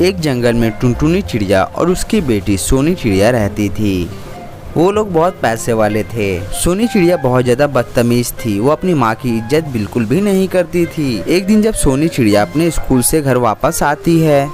एक जंगल में टुनटुनी चिड़िया और उसकी बेटी सोनी चिड़िया रहती थी। वो लोग बहुत पैसे वाले थे। सोनी चिड़िया बहुत ज़्यादा बदतमीज थी। वो अपनी माँ की इज्जत बिल्कुल भी नहीं करती थी। एक दिन जब सोनी चिड़िया अपने स्कूल से घर वापस आती है,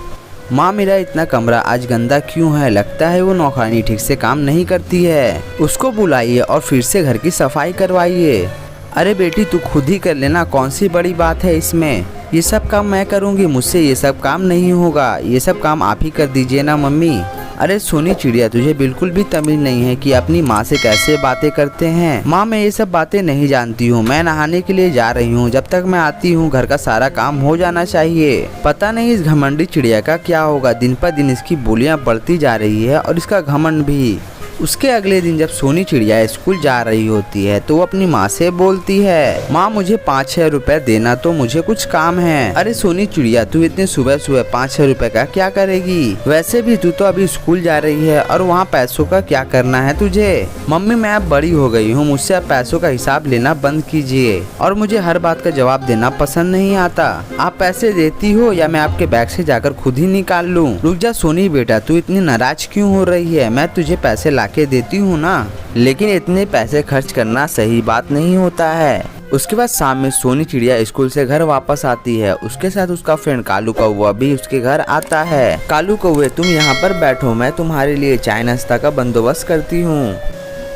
माँ मेरा इतना कमरा आज गंदा क्यों है, लगता है वो नौकरानी ठीक से काम नहीं करती है, उसको बुलाइए और फिर से घर की सफाई करवाइए। अरे बेटी तू खुद ही कर लेना, कौन सी बड़ी बात है इसमें, ये सब काम मैं करूँगी, मुझसे ये सब काम नहीं होगा, ये सब काम आप ही कर दीजिए ना मम्मी। अरे सोनी चिड़िया तुझे बिल्कुल भी तमीज नहीं है कि अपनी माँ से कैसे बातें करते हैं। माँ मैं ये सब बातें नहीं जानती हूँ, मैं नहाने के लिए जा रही हूँ, जब तक मैं आती हूँ घर का सारा काम हो जाना चाहिए। पता नहीं इस घमंडी चिड़िया का क्या होगा, दिन पर दिन इसकी बोलियाँ बढ़ती जा रही है और इसका घमंड भी। उसके अगले दिन जब सोनी चिड़िया स्कूल जा रही होती है तो वो अपनी माँ से बोलती है, माँ मुझे 5-6 रुपए देना, तो मुझे कुछ काम है। अरे सोनी चिड़िया तू इतने सुबह सुबह 5-6 रुपए का क्या करेगी, वैसे भी तू तो अभी स्कूल जा रही है और वहाँ पैसों का क्या करना है तुझे। मम्मी मैं अब बड़ी हो गई हूँ, मुझसे अब पैसों का हिसाब लेना बंद कीजिए और मुझे हर बात का जवाब देना पसंद नहीं आता। आप पैसे देती हो या मैं आपके बैग से जाकर खुद ही निकाल लूँ। रुक जा सोनी बेटा, तू इतनी नाराज क्यों हो रही है, मैं तुझे पैसे के देती हूँ ना, लेकिन इतने पैसे खर्च करना सही बात नहीं होता है। उसके बाद शाम में सोनी चिड़िया स्कूल से घर वापस आती है। उसके साथ उसका फ्रेंड कालू कौवा भी उसके घर आता है। कालू कौवे तुम यहाँ पर बैठो, मैं तुम्हारे लिए चाय नाश्ता का बंदोबस्त करती हूँ।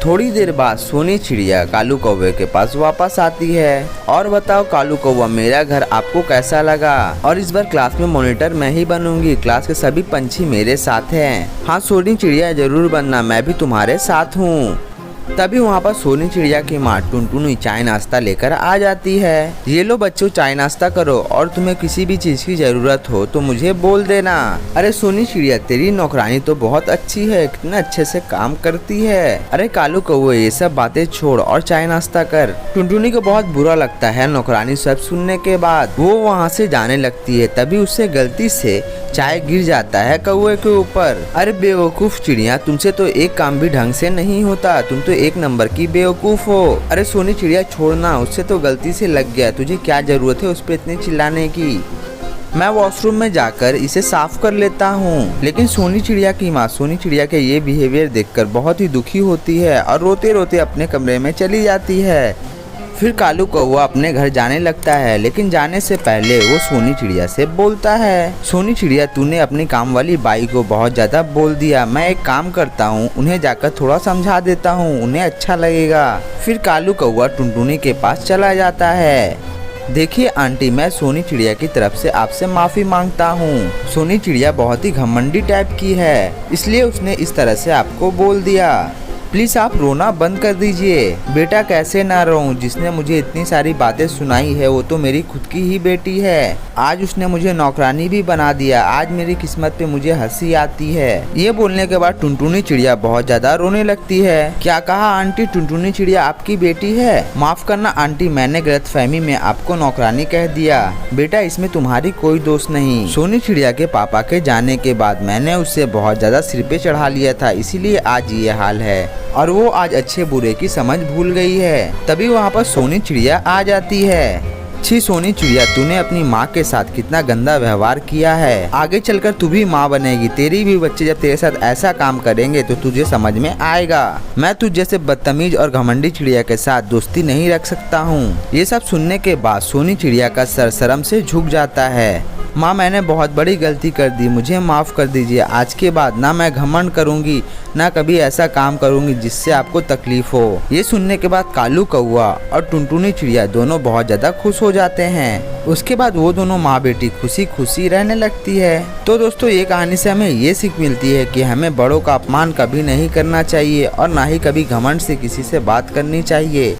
थोड़ी देर बाद सोनी चिड़िया कालू कौवे के पास वापस आती है। और बताओ कालू कौवा मेरा घर आपको कैसा लगा, और इस बार क्लास में मॉनिटर मैं ही बनूंगी, क्लास के सभी पंछी मेरे साथ हैं। हाँ सोनी चिड़िया जरूर बनना, मैं भी तुम्हारे साथ हूँ। तभी वहाँ पर सोनी चिड़िया की माँ टुनटुनी चाय नाश्ता लेकर आ जाती है। ये लो बच्चों चाय नाश्ता करो, और तुम्हें किसी भी चीज की जरूरत हो तो मुझे बोल देना। अरे सोनी चिड़िया तेरी नौकरानी तो बहुत अच्छी है, कितना अच्छे से काम करती है। अरे कालू कौवे ये सब बातें छोड़ और चाय नाश्ता कर। टुनटुनी को बहुत बुरा लगता है नौकरानी सब सुनने के बाद। वो वहाँ से जाने लगती है, तभी उससे गलती से चाय गिर जाता है कौवे के ऊपर। अरे बेवकूफ चिड़िया तुमसे तो एक काम भी ढंग से नहीं होता, तुम तो एक नंबर की बेवकूफ हो। अरे सोनी चिड़िया छोड़ना, उससे तो गलती से लग गया, तुझे क्या जरूरत है उस पर इतने चिल्लाने की, मैं वॉशरूम में जाकर इसे साफ कर लेता हूँ। लेकिन सोनी चिड़िया की माँ सोनी चिड़िया के ये बिहेवियर देखकर बहुत ही दुखी होती है और रोते रोते अपने कमरे में चली जाती है। फिर कालू कौवा अपने घर जाने लगता है, लेकिन जाने से पहले वो सोनी चिड़िया से बोलता है, सोनी चिड़िया तूने अपनी काम वाली बाई को बहुत ज्यादा बोल दिया, मैं एक काम करता हूँ उन्हें जाकर थोड़ा समझा देता हूँ, उन्हें अच्छा लगेगा। फिर कालू कौवा टुनटुनी के पास चला जाता है। देखिए आंटी मैं सोनी चिड़िया की तरफ से आपसे माफी मांगता हूँ। सोनी चिड़िया बहुत ही घमंडी टाइप की है, इसलिए उसने इस तरह से आपको बोल दिया। प्लीज आप रोना बंद कर दीजिए। बेटा कैसे ना रोऊं, जिसने मुझे इतनी सारी बातें सुनाई है वो तो मेरी खुद की ही बेटी है। आज उसने मुझे नौकरानी भी बना दिया, आज मेरी किस्मत पे मुझे हंसी आती है। ये बोलने के बाद टुनटुनी चिड़िया बहुत ज्यादा रोने लगती है। क्या कहा आंटी, टुनटुनी चिड़िया आपकी बेटी है? माफ करना आंटी, मैंने गलतफहमी में आपको नौकरानी कह दिया। बेटा इसमें तुम्हारी कोई दोष नहीं। सोनी चिड़िया के पापा के जाने के बाद मैंने उससे बहुत ज्यादा सिर पे चढ़ा लिया था, इसीलिए आज ये हाल है, और वो आज अच्छे बुरे की समझ भूल गई है। तभी वहाँ पर सोनी चिड़िया आ जाती है। छी सोनी चिड़िया तूने अपनी माँ के साथ कितना गंदा व्यवहार किया है, आगे चलकर तू भी माँ बनेगी, तेरी भी बच्चे जब तेरे साथ ऐसा काम करेंगे तो तुझे समझ में आएगा। मैं तुझ जैसे बदतमीज और घमंडी चिड़िया के साथ दोस्ती नहीं रख सकता हूँ। ये सब सुनने के बाद सोनी चिड़िया का सर शर्म से झुक जाता है। माँ मैंने बहुत बड़ी गलती कर दी, मुझे माफ़ कर दीजिए। आज के बाद ना मैं घमंड करूँगी, ना कभी ऐसा काम करूँगी जिससे आपको तकलीफ हो। ये सुनने के बाद कालू कौवा और टुनटुनी चिड़िया दोनों बहुत ज़्यादा खुश हो जाते हैं। उसके बाद वो दोनों माँ बेटी खुशी खुशी रहने लगती है। तो दोस्तों ये कहानी से हमें ये सीख मिलती है कि हमें बड़ों का अपमान कभी नहीं करना चाहिए और ना ही कभी घमंड से किसी से बात करनी चाहिए।